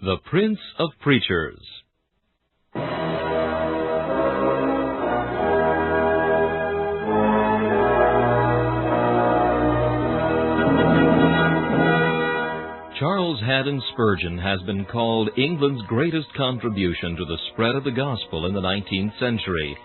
The Prince of Preachers. Charles Haddon Spurgeon has been called England's greatest contribution to the spread of the gospel in the 19th century.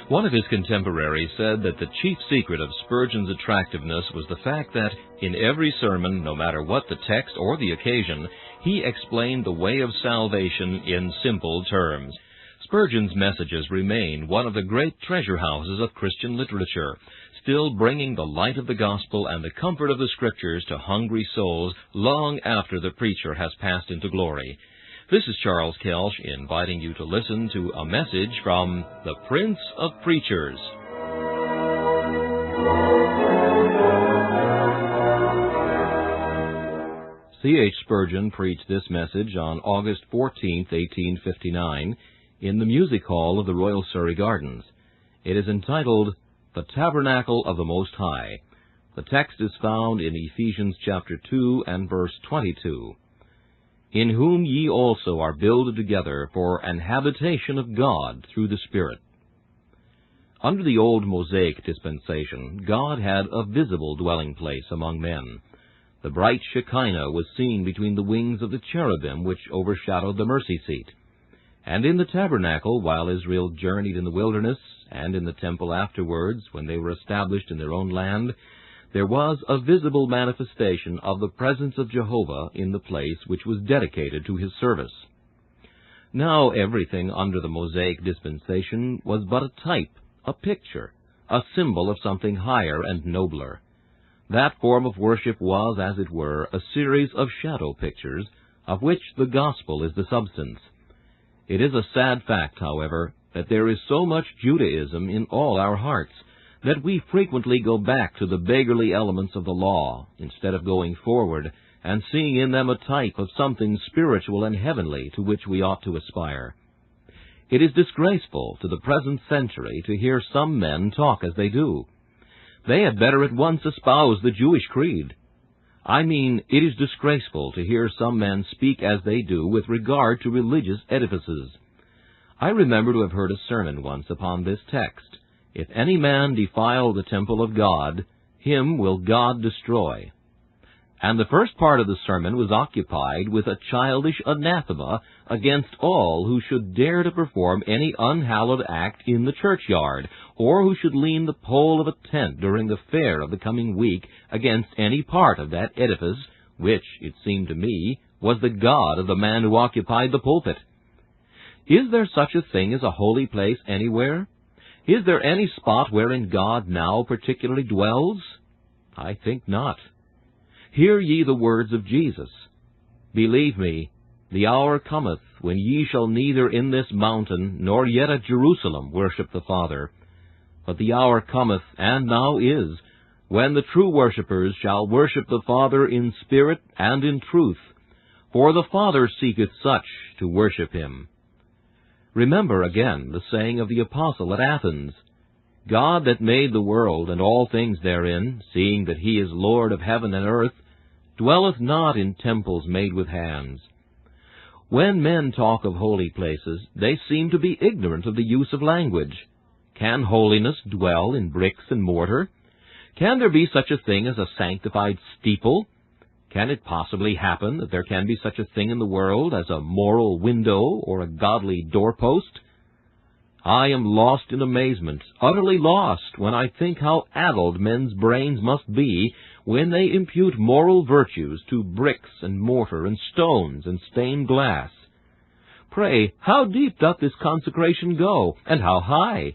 One of his contemporaries said that the chief secret of Spurgeon's attractiveness was the fact that, in every sermon, no matter what the text or the occasion, he explained the way of salvation in simple terms. Spurgeon's messages remain one of the great treasure houses of Christian literature, still bringing the light of the gospel and the comfort of the Scriptures to hungry souls long after the preacher has passed into glory. This is Charles Kelsch inviting you to listen to a message from the Prince of Preachers. C.H. Spurgeon preached this message on August 14, 1859, in the Music Hall of the Royal Surrey Gardens. It is entitled, The Tabernacle of the Most High. The text is found in Ephesians chapter 2 and verse 22. In whom ye also are builded together for an habitation of God through the Spirit. Under the old Mosaic dispensation, God had a visible dwelling place among men. The bright Shekinah was seen between the wings of the cherubim which overshadowed the mercy seat. And in the tabernacle, while Israel journeyed in the wilderness, and in the temple afterwards, when they were established in their own land, there was a visible manifestation of the presence of Jehovah in the place which was dedicated to His service. Now everything under the Mosaic dispensation was but a type, a picture, a symbol of something higher and nobler. That form of worship was, as it were, a series of shadow pictures, of which the gospel is the substance. It is a sad fact, however, that there is so much Judaism in all our hearts, that we frequently go back to the beggarly elements of the law, instead of going forward and seeing in them a type of something spiritual and heavenly to which we ought to aspire. It is disgraceful to the present century to hear some men talk as they do. They had better at once espouse the Jewish creed. I mean, it is disgraceful to hear some men speak as they do with regard to religious edifices. I remember to have heard a sermon once upon this text, If any man defile the temple of God, him will God destroy. And the first part of the sermon was occupied with a childish anathema against all who should dare to perform any unhallowed act in the churchyard, or who should lean the pole of a tent during the fair of the coming week against any part of that edifice, which, it seemed to me, was the God of the man who occupied the pulpit. Is there such a thing as a holy place anywhere? Is there any spot wherein God now particularly dwells? I think not. Hear ye the words of Jesus. Believe me, the hour cometh when ye shall neither in this mountain nor yet at Jerusalem worship the Father. But the hour cometh, and now is, when the true worshippers shall worship the Father in spirit and in truth, for the Father seeketh such to worship Him. Remember again the saying of the apostle at Athens, God that made the world and all things therein, seeing that He is Lord of heaven and earth, dwelleth not in temples made with hands. When men talk of holy places, they seem to be ignorant of the use of language. Can holiness dwell in bricks and mortar? Can there be such a thing as a sanctified steeple? Can it possibly happen that there can be such a thing in the world as a moral window or a godly doorpost? I am lost in amazement, utterly lost, when I think how addled men's brains must be when they impute moral virtues to bricks and mortar and stones and stained glass. Pray, how deep doth this consecration go, and how high?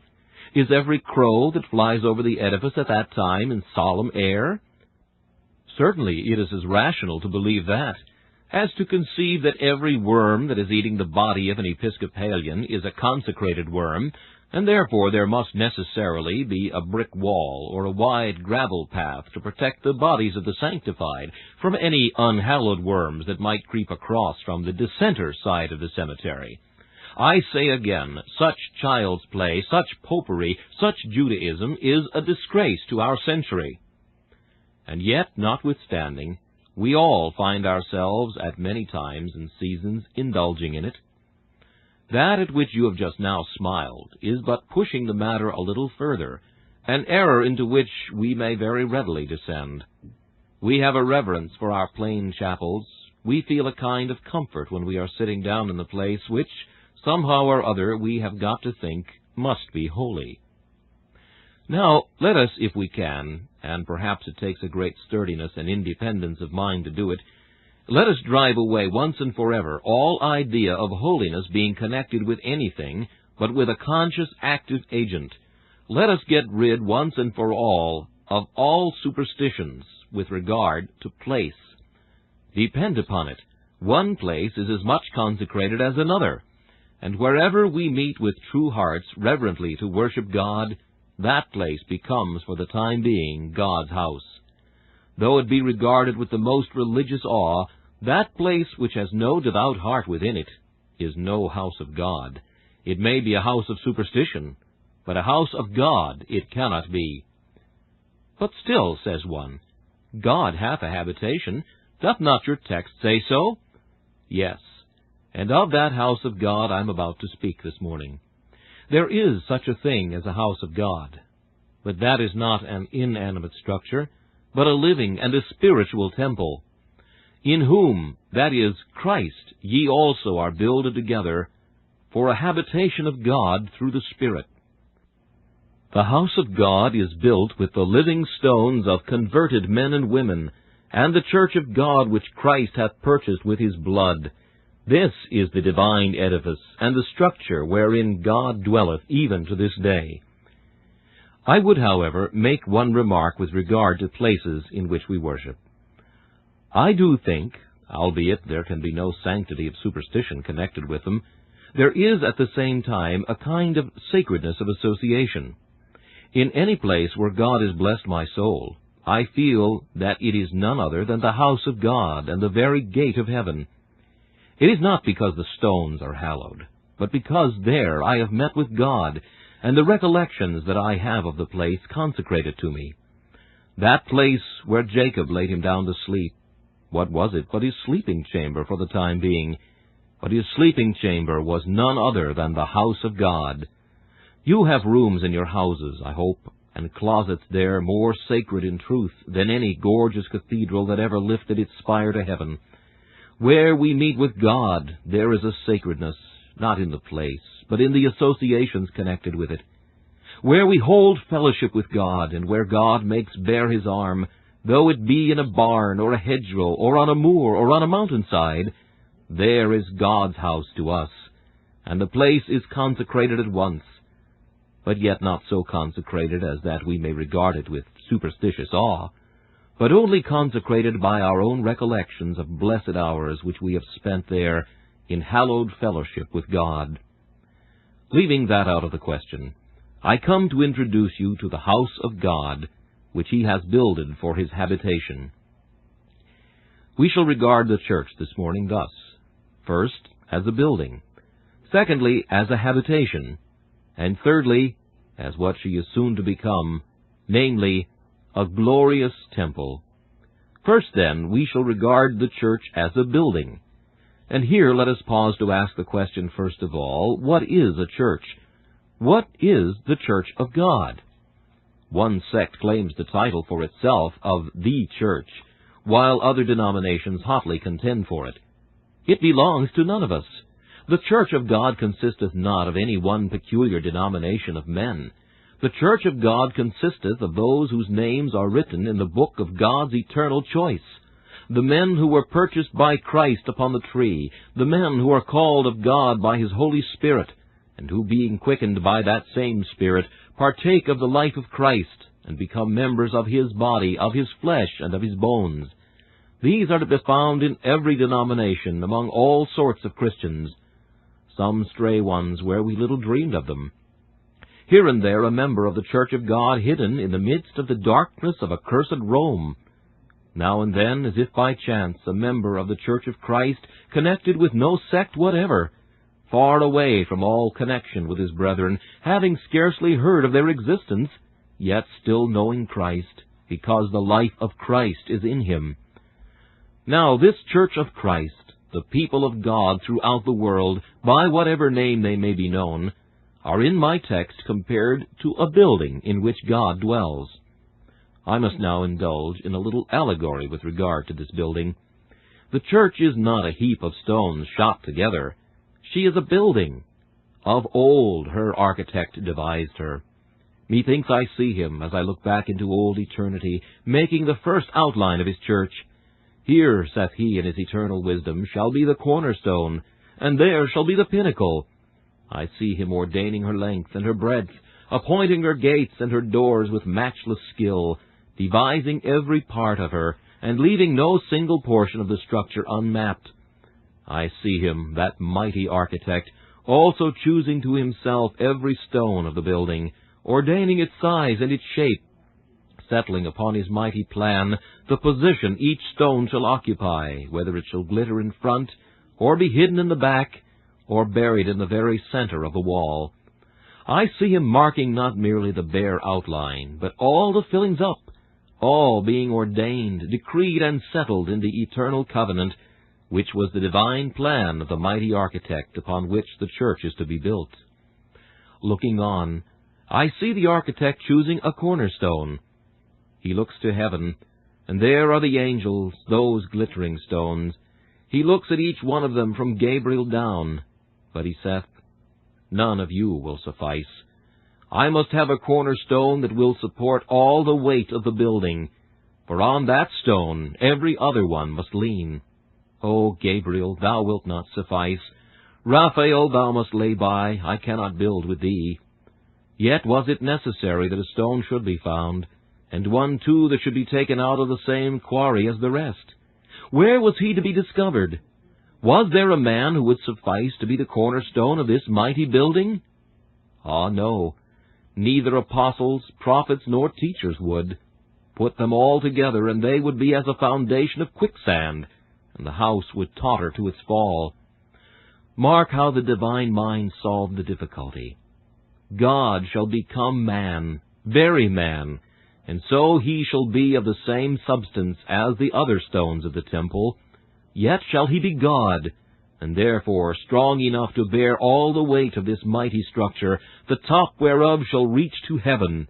Is every crow that flies over the edifice at that time in solemn air? Certainly it is as rational to believe that, as to conceive that every worm that is eating the body of an Episcopalian is a consecrated worm, and therefore there must necessarily be a brick wall or a wide gravel path to protect the bodies of the sanctified from any unhallowed worms that might creep across from the dissenter side of the cemetery. I say again, such child's play, such popery, such Judaism is a disgrace to our century. And yet, notwithstanding, We all find ourselves at many times and seasons indulging in it. That at which you have just now smiled is but pushing the matter a little further, an error into which we may very readily descend. We have a reverence for our plain chapels. We feel a kind of comfort when we are sitting down in the place which, somehow or other, we have got to think must be holy. Now, let us, if we can, and perhaps it takes a great sturdiness and independence of mind to do it, let us drive away once and forever all idea of holiness being connected with anything but with a conscious active agent. Let us get rid once and for all of all superstitions with regard to place. Depend upon it, one place is as much consecrated as another, and wherever we meet with true hearts reverently to worship God, that place becomes for the time being God's house. Though it be regarded with the most religious awe, that place which has no devout heart within it is no house of God. It may be a house of superstition, but a house of God it cannot be. But still, says one, God hath a habitation. Doth not your text say so? Yes, and of that house of God I am about to speak this morning. There is such a thing as a house of God, but that is not an inanimate structure, but a living and a spiritual temple, in whom, that is, Christ, ye also are builded together for a habitation of God through the Spirit. The house of God is built with the living stones of converted men and women, and the church of God which Christ hath purchased with his blood. This is the divine edifice, and the structure wherein God dwelleth even to this day. I would, however, make one remark with regard to places in which we worship. I do think, albeit there can be no sanctity of superstition connected with them, there is at the same time a kind of sacredness of association. In any place where God has blessed my soul, I feel that it is none other than the house of God and the very gate of heaven. It is not because the stones are hallowed, but because there I have met with God, and the recollections that I have of the place consecrated to me. That place where Jacob laid him down to sleep, what was it but his sleeping chamber for the time being? But his sleeping chamber was none other than the house of God. You have rooms in your houses, I hope, and closets there more sacred in truth than any gorgeous cathedral that ever lifted its spire to heaven. Where we meet with God, there is a sacredness, not in the place, but in the associations connected with it. Where we hold fellowship with God, and where God makes bare his arm, though it be in a barn, or a hedgerow, or on a moor, or on a mountainside, there is God's house to us, and the place is consecrated at once, but yet not so consecrated as that we may regard it with superstitious awe, but only consecrated by our own recollections of blessed hours which we have spent there in hallowed fellowship with God. Leaving that out of the question, I come to introduce you to the house of God, which he has builded for his habitation. We shall regard the church this morning thus: first, as a building; secondly, as a habitation; and thirdly, as what she is soon to become, namely, a glorious temple. First, then, we shall regard the church as a building. And here let us pause to ask the question, first of all, what is a church? What is the church of God? One sect claims the title for itself of the church, while other denominations hotly contend for it. It belongs to none of us. The church of God consisteth not of any one peculiar denomination of men. The church of God consisteth of those whose names are written in the book of God's eternal choice, the men who were purchased by Christ upon the tree, the men who are called of God by his Holy Spirit, and who, being quickened by that same Spirit, partake of the life of Christ, and become members of his body, of his flesh, and of his bones. These are to be found in every denomination, among all sorts of Christians, some stray ones where we little dreamed of them. Here and there a member of the church of God hidden in the midst of the darkness of accursed Rome. Now and then, as if by chance, a member of the church of Christ, connected with no sect whatever, far away from all connection with his brethren, having scarcely heard of their existence, yet still knowing Christ, because the life of Christ is in him. Now this church of Christ, the people of God throughout the world, by whatever name they may be known, are in my text compared to a building in which God dwells. I must now indulge in a little allegory with regard to this building. The church is not a heap of stones shot together. She is a building. Of old her architect devised her. Methinks I see him, as I look back into old eternity, making the first outline of his church. Here, saith he in his eternal wisdom, shall be the cornerstone, and there shall be the pinnacle. I see him ordaining her length and her breadth, appointing her gates and her doors with matchless skill, devising every part of her, and leaving no single portion of the structure unmapped. I see him, that mighty architect, also choosing to himself every stone of the building, ordaining its size and its shape, settling upon his mighty plan the position each stone shall occupy, whether it shall glitter in front, or be hidden in the back, or buried in the very center of the wall. I see him marking not merely the bare outline, but all the fillings up, all being ordained, decreed, and settled in the eternal covenant, which was the divine plan of the mighty architect upon which the church is to be built. Looking on, I see the architect choosing a cornerstone. He looks to heaven, and there are the angels, those glittering stones. He looks at each one of them from Gabriel down, but he saith, None of you will suffice. I must have a cornerstone that will support all the weight of the building, for on that stone every other one must lean. O Gabriel, thou wilt not suffice. Raphael, thou must lay by, I cannot build with thee. Yet was it necessary that a stone should be found, and one too that should be taken out of the same quarry as the rest. Where was he to be discovered? Was there a man who would suffice to be the cornerstone of this mighty building? Ah, no. Neither apostles, prophets, nor teachers would. Put them all together, and they would be as a foundation of quicksand, and the house would totter to its fall. Mark how the divine mind solved the difficulty. God shall become man, very man, and so he shall be of the same substance as the other stones of the temple, yet shall he be God, and therefore strong enough to bear all the weight of this mighty structure, the top whereof shall reach to heaven.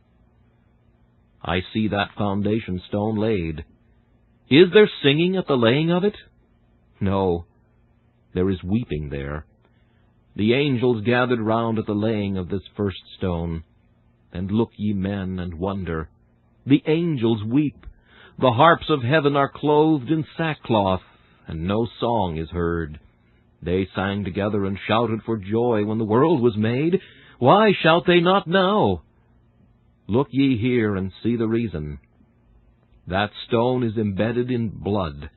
I see that foundation stone laid. Is there singing at the laying of it? No, there is weeping there. The angels gathered round at the laying of this first stone. And look, ye men, and wonder. The angels weep. The harps of heaven are clothed in sackcloth, and no song is heard. They sang together and shouted for joy when the world was made. Why shout they not now? Look ye here and see the reason. That stone is embedded in blood.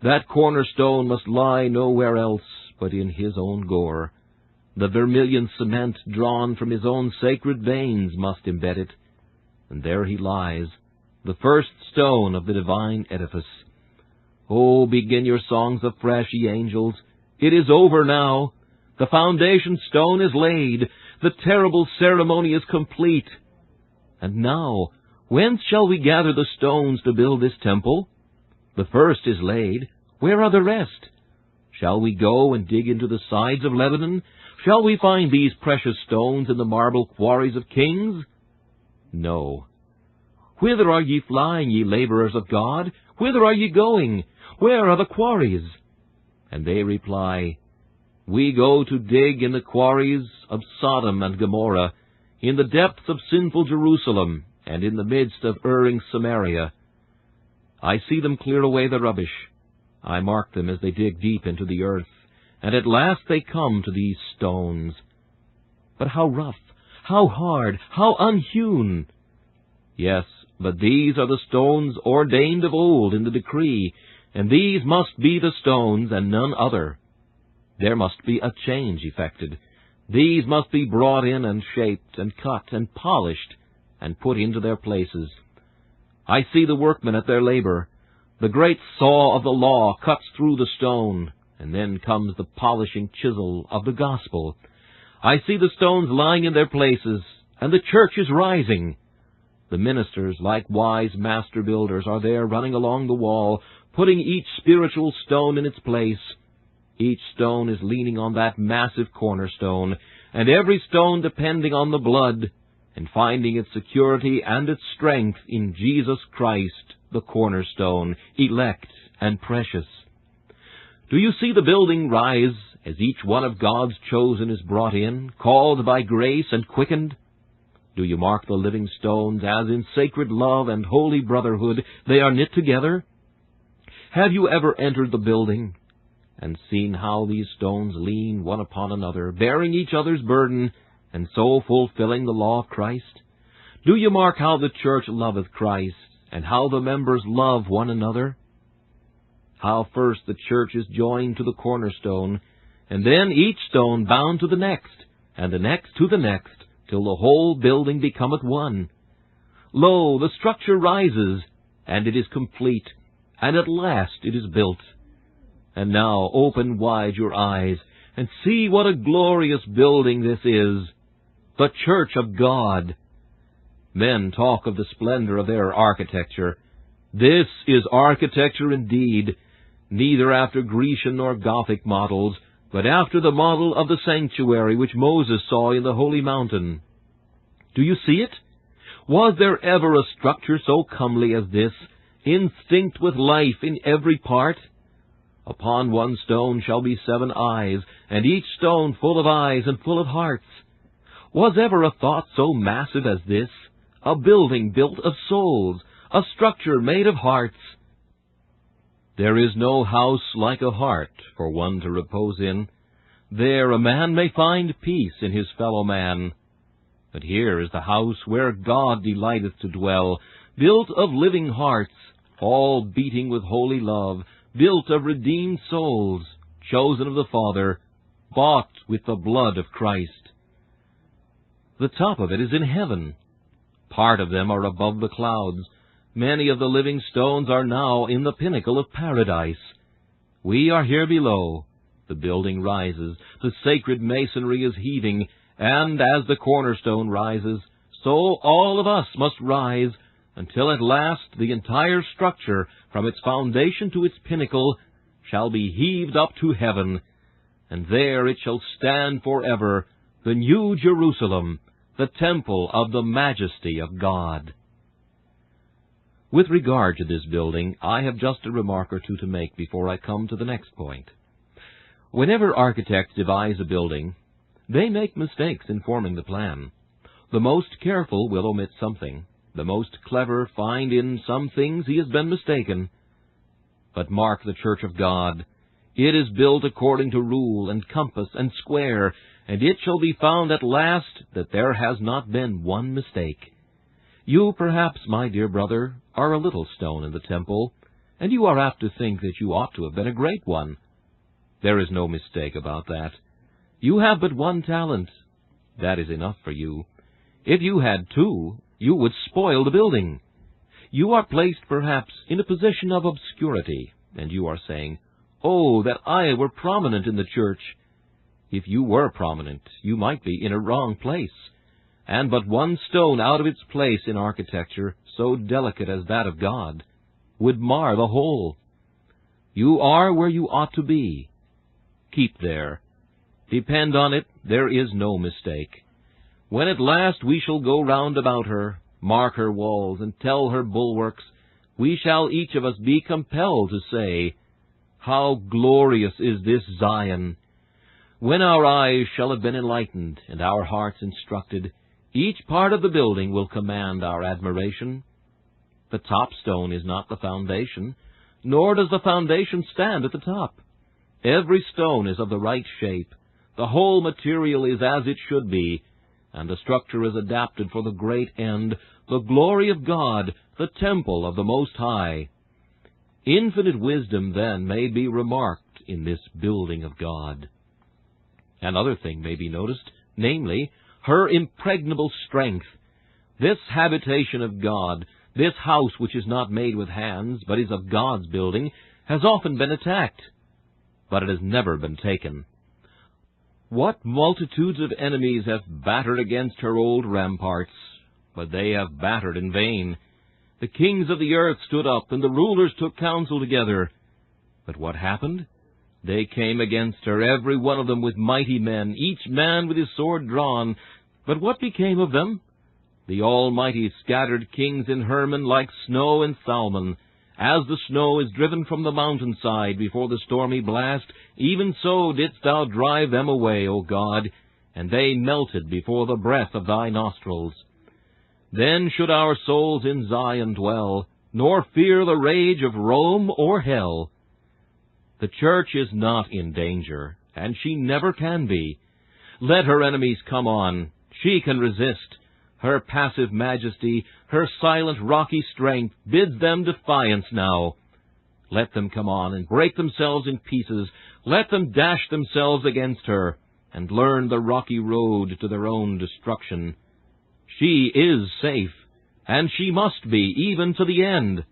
That cornerstone must lie nowhere else but in his own gore. The vermilion cement drawn from his own sacred veins must embed it. And there he lies, the first stone of the divine edifice. Oh, begin your songs afresh, ye angels. It is over now. The foundation stone is laid. The terrible ceremony is complete. And now, whence shall we gather the stones to build this temple? The first is laid. Where are the rest? Shall we go and dig into the sides of Lebanon? Shall we find these precious stones in the marble quarries of kings? No. Whither are ye flying, ye laborers of God? Whither are ye going? Where are the quarries? And they reply, We go to dig in the quarries of Sodom and Gomorrah, in the depths of sinful Jerusalem, and in the midst of erring Samaria. I see them clear away the rubbish. I mark them as they dig deep into the earth, and at last they come to these stones. But how rough, how hard, how unhewn! Yes, but these are the stones ordained of old in the decree, and these must be the stones and none other. There must be a change effected. These must be brought in and shaped and cut and polished and put into their places. I see the workmen at their labor. The great saw of the law cuts through the stone, and then comes the polishing chisel of the gospel. I see the stones lying in their places, and the church is rising. The ministers, like wise master builders, are there running along the wall, putting each spiritual stone in its place. Each stone is leaning on that massive cornerstone, and every stone depending on the blood, and finding its security and its strength in Jesus Christ, the cornerstone, elect and precious. Do you see the building rise as each one of God's chosen is brought in, called by grace and quickened? Do you mark the living stones as in sacred love and holy brotherhood they are knit together? Have you ever entered the building and seen how these stones lean one upon another, bearing each other's burden, and so fulfilling the law of Christ? Do you mark how the church loveth Christ, and how the members love one another? How first the church is joined to the cornerstone, and then each stone bound to the next, and the next to the next, till the whole building becometh one. Lo, the structure rises, and it is complete, and at last it is built. And now open wide your eyes, and see what a glorious building this is, the church of God. Men talk of the splendor of their architecture. This is architecture indeed, neither after Grecian nor Gothic models, but after the model of the sanctuary which Moses saw in the holy mountain. Do you see it? Was there ever a structure so comely as this, instinct with life in every part? Upon one stone shall be 7 eyes, and each stone full of eyes and full of hearts. Was ever a thought so massive as this, a building built of souls, a structure made of hearts? There is no house like a heart for one to repose in. There a man may find peace in his fellow man. But here is the house where God delighteth to dwell, built of living hearts, all beating with holy love, built of redeemed souls, chosen of the Father, bought with the blood of Christ. The top of it is in heaven. Part of them are above the clouds. Many of the living stones are now in the pinnacle of paradise. We are here below. The building rises, the sacred masonry is heaving, and as the cornerstone rises, so all of us must rise, until at last the entire structure, from its foundation to its pinnacle, shall be heaved up to heaven, and there it shall stand forever, the new Jerusalem, the temple of the majesty of God. With regard to this building, I have just a remark or two to make before I come to the next point. Whenever architects devise a building, they make mistakes in forming the plan. The most careful will omit something. The most clever find in some things he has been mistaken. But mark the church of God. It is built according to rule and compass and square, and it shall be found at last that there has not been one mistake. You, perhaps, my dear brother, are a little stone in the temple, and you are apt to think that you ought to have been a great one. There is no mistake about that. You have but 1 talent. That is enough for you. If you had 2, you would spoil the building. You are placed, perhaps, in a position of obscurity, and you are saying, "Oh, that I were prominent in the church." If you were prominent, you might be in a wrong place, and but 1 stone out of its place in architecture, so delicate as that of God, would mar the whole. You are where you ought to be. Keep there. Depend on it, there is no mistake. When at last we shall go round about her, mark her walls, and tell her bulwarks, we shall each of us be compelled to say, "How glorious is this Zion!" When our eyes shall have been enlightened, and our hearts instructed, each part of the building will command our admiration. The top stone is not the foundation, nor does the foundation stand at the top. Every stone is of the right shape, the whole material is as it should be, and the structure is adapted for the great end, the glory of God, the temple of the Most High. Infinite wisdom, then, may be remarked in this building of God. Another thing may be noticed, namely, her impregnable strength. This habitation of God, this house which is not made with hands, but is of God's building, has often been attacked, but it has never been taken. What multitudes of enemies have battered against her old ramparts, but they have battered in vain. The kings of the earth stood up, and the rulers took counsel together. But what happened? They came against her, every one of them with mighty men, each man with his sword drawn. But what became of them? The Almighty scattered kings in Hermon like snow in Salmon. As the snow is driven from the mountainside before the stormy blast, even so didst thou drive them away, O God, and they melted before the breath of thy nostrils. Then should our souls in Zion dwell, nor fear the rage of Rome or hell. The church is not in danger, and she never can be. Let her enemies come on, she can resist. Her passive majesty, her silent rocky strength, bids them defiance now. Let them come on and break themselves in pieces. Let them dash themselves against her, and learn the rocky road to their own destruction. She is safe, and she must be, even to the end.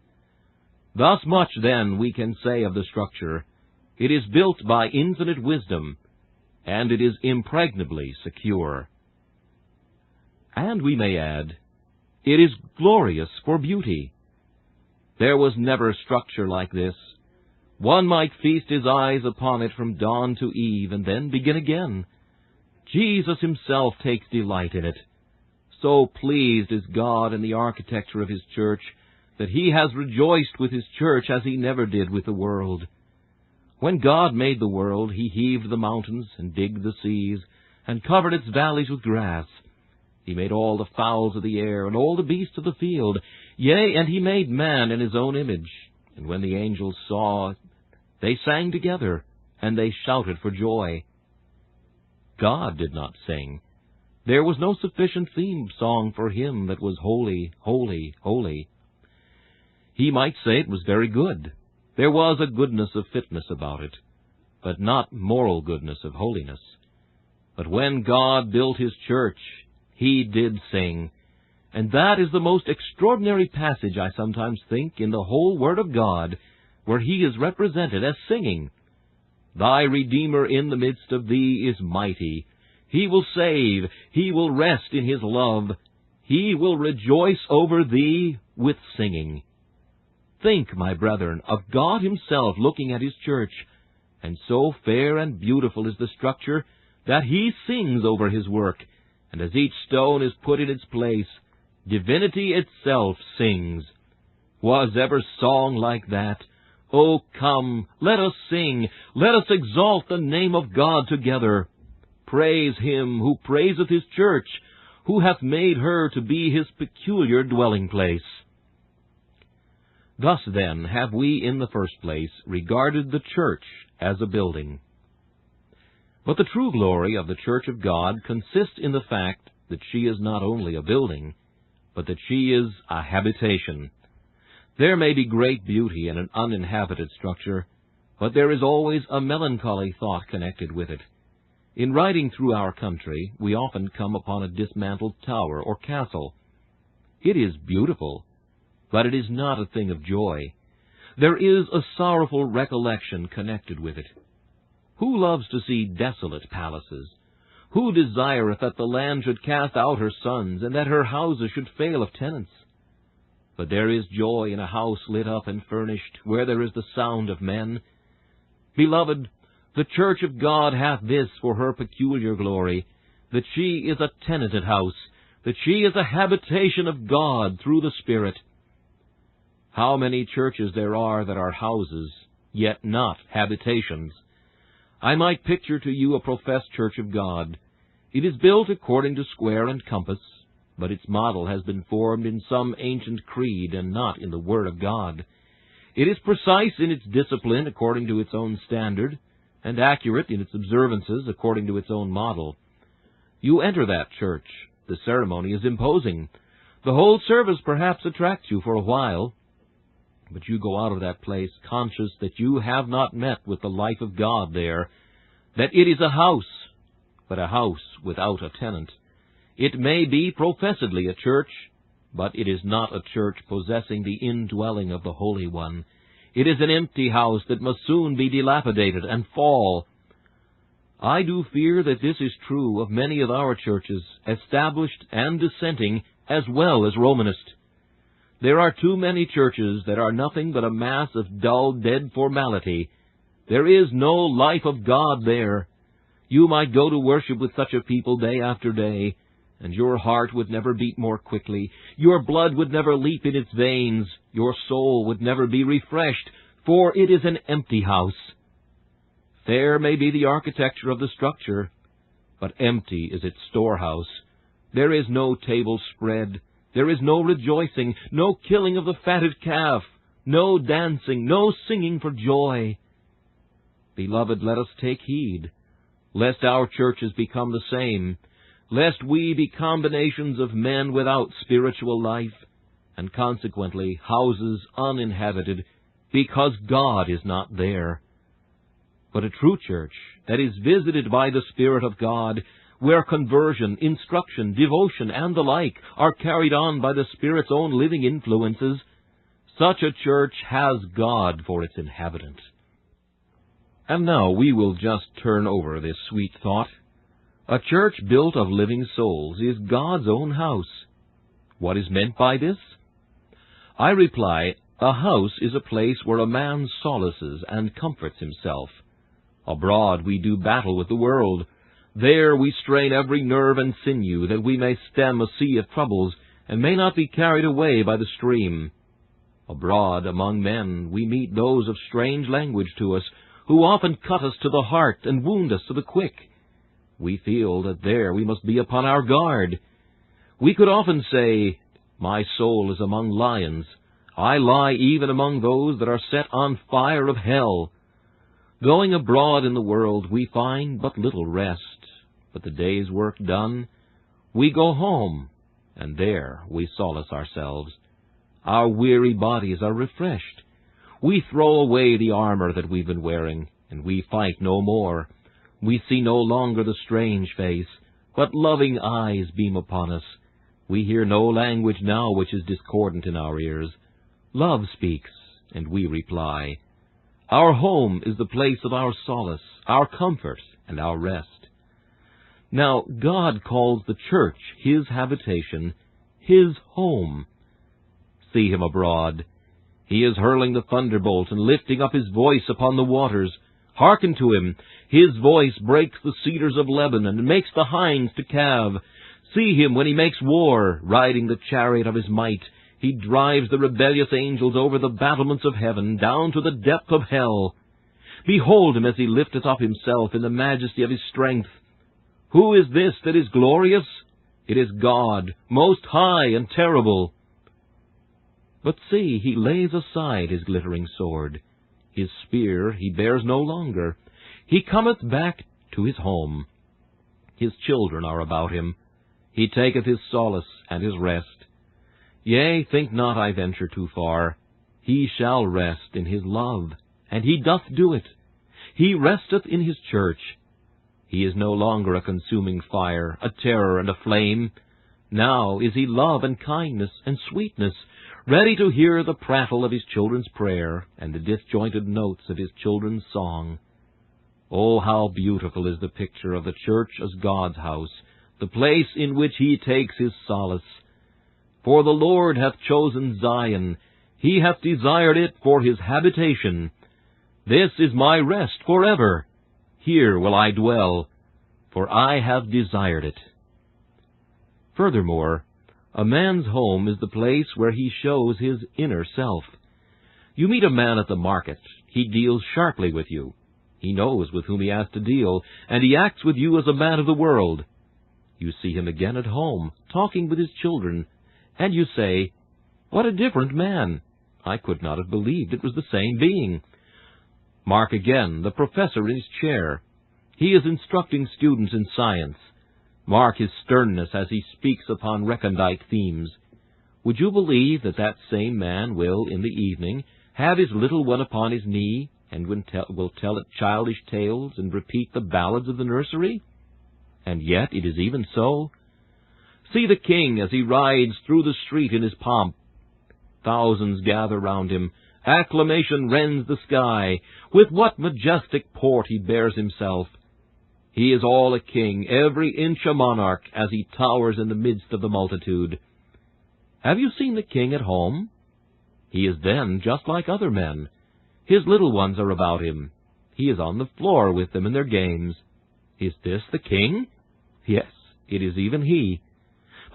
Thus much, then, we can say of the structure. It is built by infinite wisdom, and it is impregnably secure. And we may add, it is glorious for beauty. There was never structure like this. One might feast his eyes upon it from dawn to eve, and then begin again. Jesus himself takes delight in it. So pleased is God in the architecture of his church, that he has rejoiced with his church as he never did with the world. When God made the world, he heaved the mountains, and digged the seas, and covered its valleys with grass. He made all the fowls of the air, and all the beasts of the field. Yea, and he made man in his own image. And when the angels saw, they sang together, and they shouted for joy. God did not sing. There was no sufficient theme song for him that was holy, holy, holy. He might say it was very good. There was a goodness of fitness about it, but not moral goodness of holiness. But when God built his church, he did sing. And that is the most extraordinary passage, I sometimes think, in the whole Word of God, where he is represented as singing. Thy Redeemer in the midst of thee is mighty. He will save. He will rest in his love. He will rejoice over thee with singing. Think, my brethren, of God himself looking at his church, and so fair and beautiful is the structure that he sings over his work, and as each stone is put in its place, divinity itself sings. Was ever song like that? Oh, come, let us sing, let us exalt the name of God together. Praise him who praiseth his church, who hath made her to be his peculiar dwelling place. Thus, then, have we in the first place regarded the church as a building. But the true glory of the church of God consists in the fact that she is not only a building, but that she is a habitation. There may be great beauty in an uninhabited structure, but there is always a melancholy thought connected with it. In riding through our country, we often come upon a dismantled tower or castle. It is beautiful, but it is not a thing of joy. There is a sorrowful recollection connected with it. Who loves to see desolate palaces? Who desireth that the land should cast out her sons, and that her houses should fail of tenants? But there is joy in a house lit up and furnished, where there is the sound of men. Beloved, the church of God hath this for her peculiar glory, that she is a tenanted house, that she is a habitation of God through the Spirit. How many churches there are that are houses, yet not habitations! I might picture to you a professed church of God. It is built according to square and compass, but its model has been formed in some ancient creed and not in the Word of God. It is precise in its discipline according to its own standard, and accurate in its observances according to its own model. You enter that church. The ceremony is imposing. The whole service perhaps attracts you for a while, but you go out of that place conscious that you have not met with the life of God there, that it is a house, but a house without a tenant. It may be professedly a church, but it is not a church possessing the indwelling of the Holy One. It is an empty house that must soon be dilapidated and fall. I do fear that this is true of many of our churches, established and dissenting, as well as Romanist. There are too many churches that are nothing but a mass of dull, dead formality. There is no life of God there. You might go to worship with such a people day after day, and your heart would never beat more quickly, your blood would never leap in its veins, your soul would never be refreshed, for it is an empty house. Fair may be the architecture of the structure, but empty is its storehouse. There is no table spread, there is no rejoicing, no killing of the fatted calf, no dancing, no singing for joy. Beloved, let us take heed, lest our churches become the same, lest we be combinations of men without spiritual life, and consequently houses uninhabited, because God is not there. But a true church that is visited by the Spirit of God, where conversion, instruction, devotion, and the like are carried on by the Spirit's own living influences, such a church has God for its inhabitant. And now we will just turn over this sweet thought. A church built of living souls is God's own house. What is meant by this? I reply, a house is a place where a man solaces and comforts himself. Abroad we do battle with the world. There we strain every nerve and sinew that we may stem a sea of troubles and may not be carried away by the stream. Abroad among men we meet those of strange language to us, who often cut us to the heart and wound us to the quick. We feel that there we must be upon our guard. We could often say, my soul is among lions. I lie even among those that are set on fire of hell. Going abroad in the world, we find but little rest. But the day's work done, we go home, and there we solace ourselves. Our weary bodies are refreshed. We throw away the armor that we've been wearing, and we fight no more. We see no longer the strange face, but loving eyes beam upon us. We hear no language now which is discordant in our ears. Love speaks, and we reply. Our home is the place of our solace, our comfort, and our rest. Now, God calls the church His habitation, His home. See Him abroad. He is hurling the thunderbolt and lifting up His voice upon the waters. Hearken to Him. His voice breaks the cedars of Lebanon and makes the hinds to calve. See Him when He makes war, riding the chariot of His might. He drives the rebellious angels over the battlements of heaven, down to the depth of hell. Behold Him as He lifteth up Himself in the majesty of His strength. Who is this that is glorious? It is God, most high and terrible. But see, He lays aside His glittering sword. His spear He bears no longer. He cometh back to His home. His children are about Him. He taketh His solace and His rest. Yea, think not I venture too far. He shall rest in His love, and He doth do it. He resteth in His church. He is no longer a consuming fire, a terror and a flame. Now is He love and kindness and sweetness, ready to hear the prattle of His children's prayer and the disjointed notes of His children's song. Oh, how beautiful is the picture of the church as God's house, the place in which He takes His solace. For the Lord hath chosen Zion, He hath desired it for His habitation. This is my rest forever. Here will I dwell, for I have desired it. Furthermore, a man's home is the place where he shows his inner self. You meet a man at the market. He deals sharply with you. He knows with whom he has to deal, and he acts with you as a man of the world. You see him again at home, talking with his children, and you say, "What a different man! I could not have believed it was the same being." Mark again the professor in his chair. He is instructing students in science. Mark his sternness as he speaks upon recondite themes. Would you believe that that same man will, in the evening, have his little one upon his knee, and will tell it childish tales and repeat the ballads of the nursery? And yet it is even so. See the king as he rides through the street in his pomp. Thousands gather round him. Acclamation rends the sky. With what majestic port he bears himself! He is all a king, every inch a monarch, as he towers in the midst of the multitude. Have you seen the king at home? He is then just like other men. His little ones are about him. He is on the floor with them in their games. Is this the king? Yes, it is even he.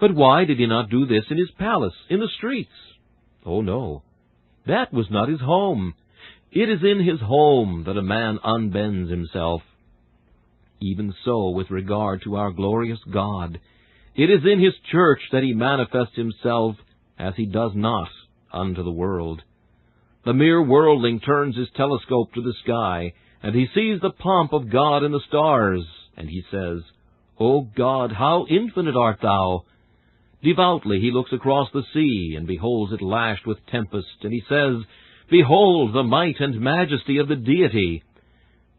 But why did he not do this in his palace, in the streets? Oh, no. That was not his home. It is in his home that a man unbends himself. Even so with regard to our glorious God. It is in his church that he manifests himself as he does not unto the world. The mere worldling turns his telescope to the sky, and he sees the pomp of God in the stars, and he says, O God, how infinite art thou! Devoutly he looks across the sea, and beholds it lashed with tempest, and he says, Behold the might and majesty of the deity!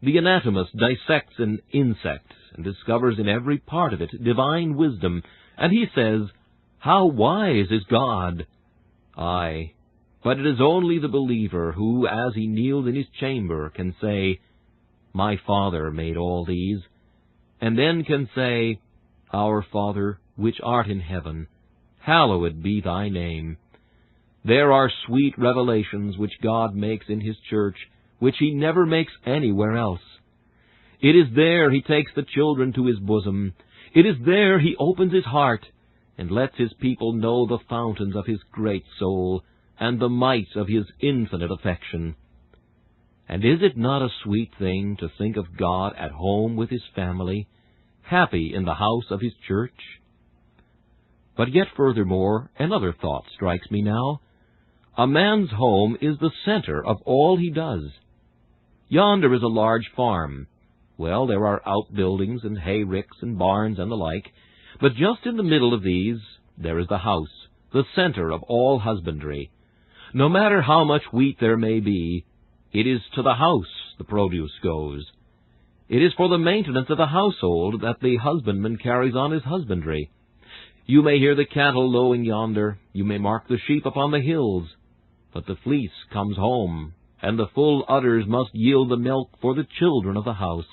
The anatomist dissects an insect, and discovers in every part of it divine wisdom, and he says, How wise is God! Aye, but it is only the believer who, as he kneels in his chamber, can say, My Father made all these, and then can say, Our Father, which art in heaven, hallowed be thy name. There are sweet revelations which God makes in his church, which he never makes anywhere else. It is there he takes the children to his bosom. It is there he opens his heart, and lets his people know the fountains of his great soul, and the might of his infinite affection. And is it not a sweet thing to think of God at home with his family, happy in the house of his church? But yet furthermore, another thought strikes me now. A man's home is the center of all he does. Yonder is a large farm. Well, there are outbuildings and hayricks and barns and the like, but just in the middle of these there is the house, the center of all husbandry. No matter how much wheat there may be, it is to the house the produce goes. It is for the maintenance of the household that the husbandman carries on his husbandry. You may hear the cattle lowing yonder, you may mark the sheep upon the hills, but the fleece comes home, and the full udders must yield the milk for the children of the house.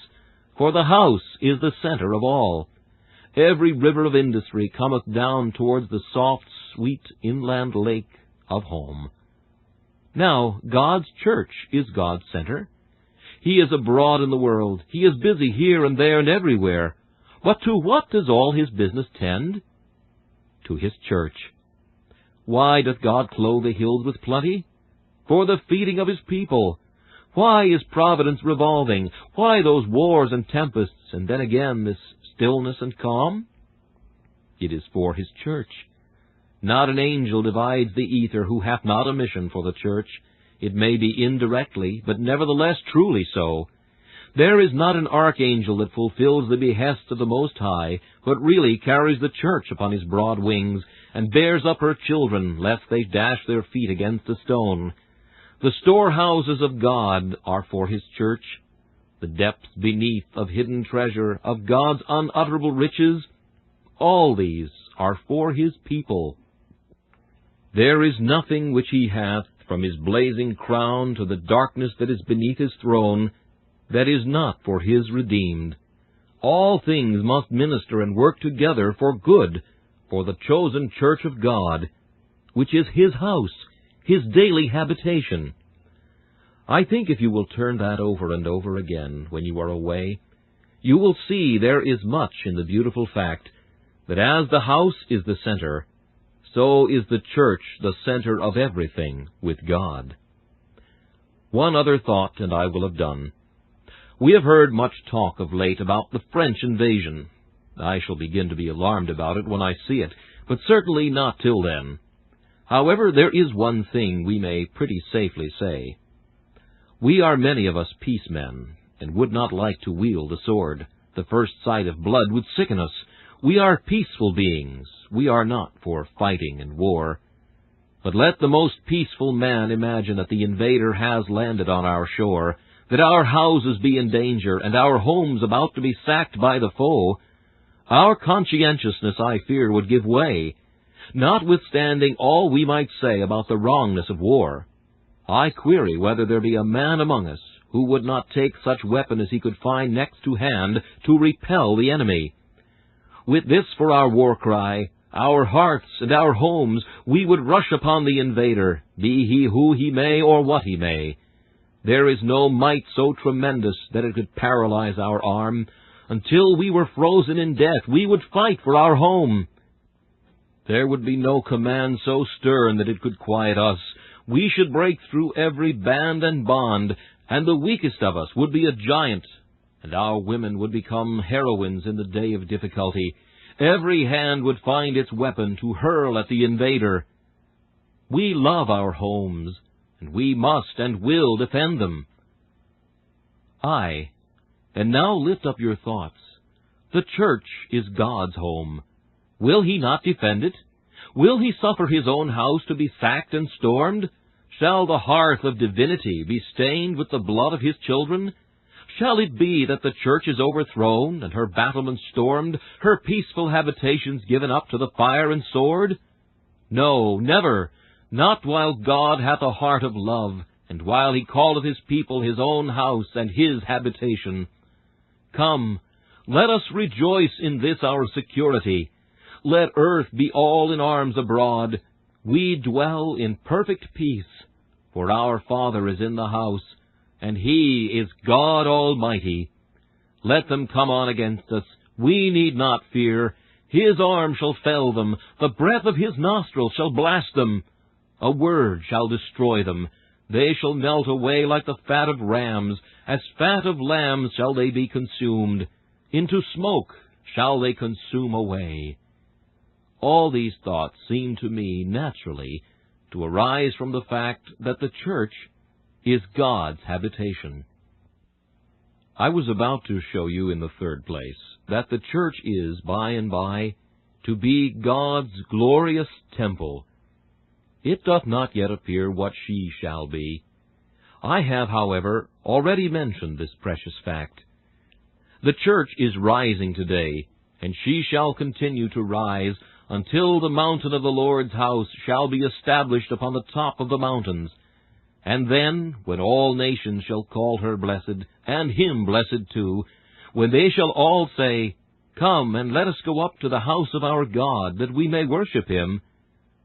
For the house is the center of all. Every river of industry cometh down towards the soft, sweet inland lake of home. Now, God's church is God's center. He is abroad in the world. He is busy here and there and everywhere. But to what does all his business tend? To his church. Why doth God clothe the hills with plenty? For the feeding of his people. Why is providence revolving? Why those wars and tempests, and then again this stillness and calm? It is for his church. Not an angel divides the ether who hath not a mission for the church. It may be indirectly, but nevertheless truly so. There is not an archangel that fulfills the behests of the Most High, but really carries the church upon his broad wings, and bears up her children, lest they dash their feet against a stone. The storehouses of God are for his church. The depths beneath of hidden treasure, of God's unutterable riches, all these are for his people. There is nothing which he hath, from his blazing crown to the darkness that is beneath his throne, that is not for his redeemed. All things must minister and work together for good, for the chosen church of God, which is his house, his daily habitation. I think if you will turn that over and over again when you are away, you will see there is much in the beautiful fact that as the house is the center, so is the church the center of everything with God. One other thought, and I will have done. We have heard much talk of late about the French invasion. I shall begin to be alarmed about it when I see it, but certainly not till then. However, there is one thing we may pretty safely say. We are many of us peacemen, and would not like to wield the sword. The first sight of blood would sicken us. We are peaceful beings. We are not for fighting and war. But let the most peaceful man imagine that the invader has landed on our shore, that our houses be in danger, and our homes about to be sacked by the foe. Our conscientiousness, I fear, would give way, notwithstanding all we might say about the wrongness of war. I query whether there be a man among us who would not take such weapon as he could find next to hand to repel the enemy. With this for our war cry, our hearts and our homes, we would rush upon the invader, be he who he may or what he may. There is no might so tremendous that it could paralyze our arm. Until we were frozen in death, we would fight for our home. There would be no command so stern that it could quiet us. We should break through every band and bond, and the weakest of us would be a giant, and our women would become heroines in the day of difficulty. Every hand would find its weapon to hurl at the invader. We love our homes, and we must and will defend them. And now lift up your thoughts. The church is God's home. Will he not defend it? Will he suffer his own house to be sacked and stormed? Shall the hearth of divinity be stained with the blood of his children? Shall it be that the church is overthrown, and her battlements stormed, her peaceful habitations given up to the fire and sword? No, never, not while God hath a heart of love, and while he calleth his people his own house and his habitation. Come, let us rejoice in this our security. Let earth be all in arms abroad. We dwell in perfect peace, for our Father is in the house, and he is God Almighty. Let them come on against us. We need not fear. His arm shall fell them. The breath of his nostrils shall blast them. A word shall destroy them. They shall melt away like the fat of rams. As fat of lambs shall they be consumed. Into smoke shall they consume away. All these thoughts seem to me naturally to arise from the fact that the church is God's habitation. I was about to show you in the third place that the church is, by and by, to be God's glorious temple. It doth not yet appear what she shall be. I have, however, already mentioned this precious fact. The church is rising today, and she shall continue to rise until the mountain of the Lord's house shall be established upon the top of the mountains. And then, when all nations shall call her blessed, and him blessed too, when they shall all say, Come, and let us go up to the house of our God, that we may worship him,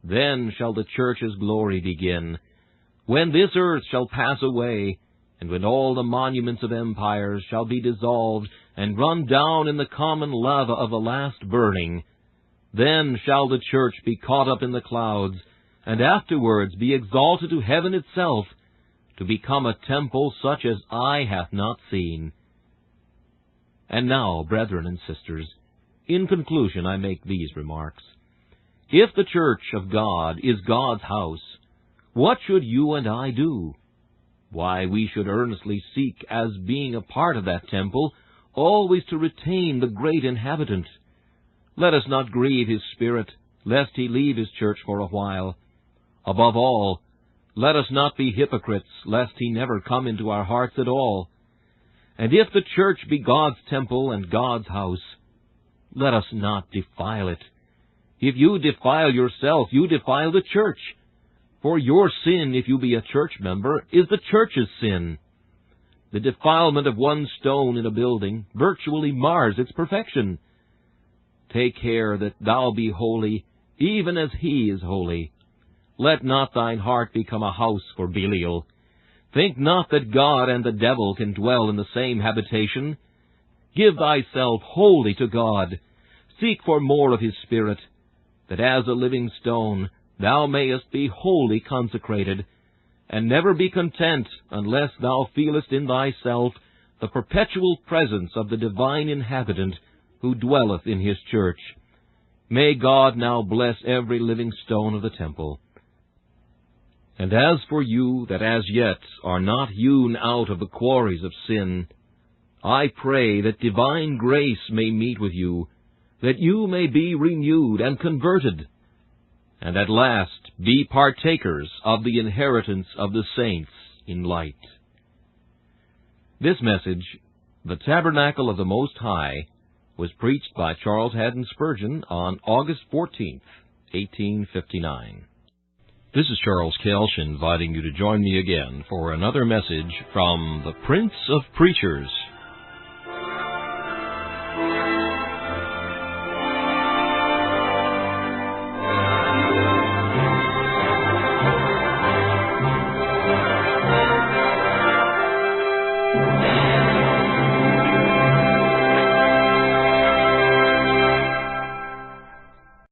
then shall the church's glory begin. When this earth shall pass away, and when all the monuments of empires shall be dissolved, and run down in the common lava of the last burning, then shall the church be caught up in the clouds, and afterwards be exalted to heaven itself, to become a temple such as eye hath not seen. And now, brethren and sisters, in conclusion I make these remarks. If the church of God is God's house, what should you and I do? Why, we should earnestly seek, as being a part of that temple, always to retain the great inhabitant. Let us not grieve his spirit, lest he leave his church for a while. Above all, let us not be hypocrites, lest he never come into our hearts at all. And if the church be God's temple and God's house, let us not defile it. If you defile yourself, you defile the church. For your sin, if you be a church member, is the church's sin. The defilement of one stone in a building virtually mars its perfection. Take care that thou be holy, even as he is holy. Let not thine heart become a house for Belial. Think not that God and the devil can dwell in the same habitation. Give thyself wholly to God. Seek for more of his Spirit, that as a living stone thou mayest be wholly consecrated, and never be content unless thou feelest in thyself the perpetual presence of the divine inhabitant who dwelleth in his church. May God now bless every living stone of the temple. And as for you that as yet are not hewn out of the quarries of sin, I pray that divine grace may meet with you, that you may be renewed and converted, and at last be partakers of the inheritance of the saints in light. This message, The Tabernacle of the Most High, was preached by Charles Haddon Spurgeon on August 14th, 1859. This is Charles Kelsch inviting you to join me again for another message from the Prince of Preachers,